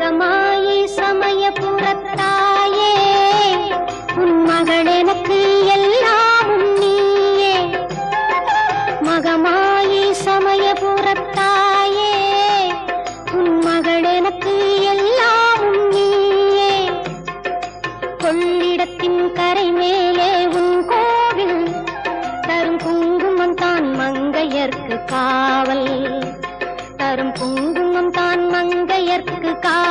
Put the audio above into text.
மகமாயி சமயபுரத்தாயே உன் மகள் எனக்கு எல்லாமும் நீயே. மகமாயி சமயபுரத்தாயே உன் மகள் எனக்கு எல்லாமும் நீயே. கொள்ளிடத்தின் கரை மேலே உன் கோவில் தரும் குங்குமம் தான் மங்கையர்க்கு காவல். தரும் குங்குமம் தான் மங்கையர்க்கு காவல்.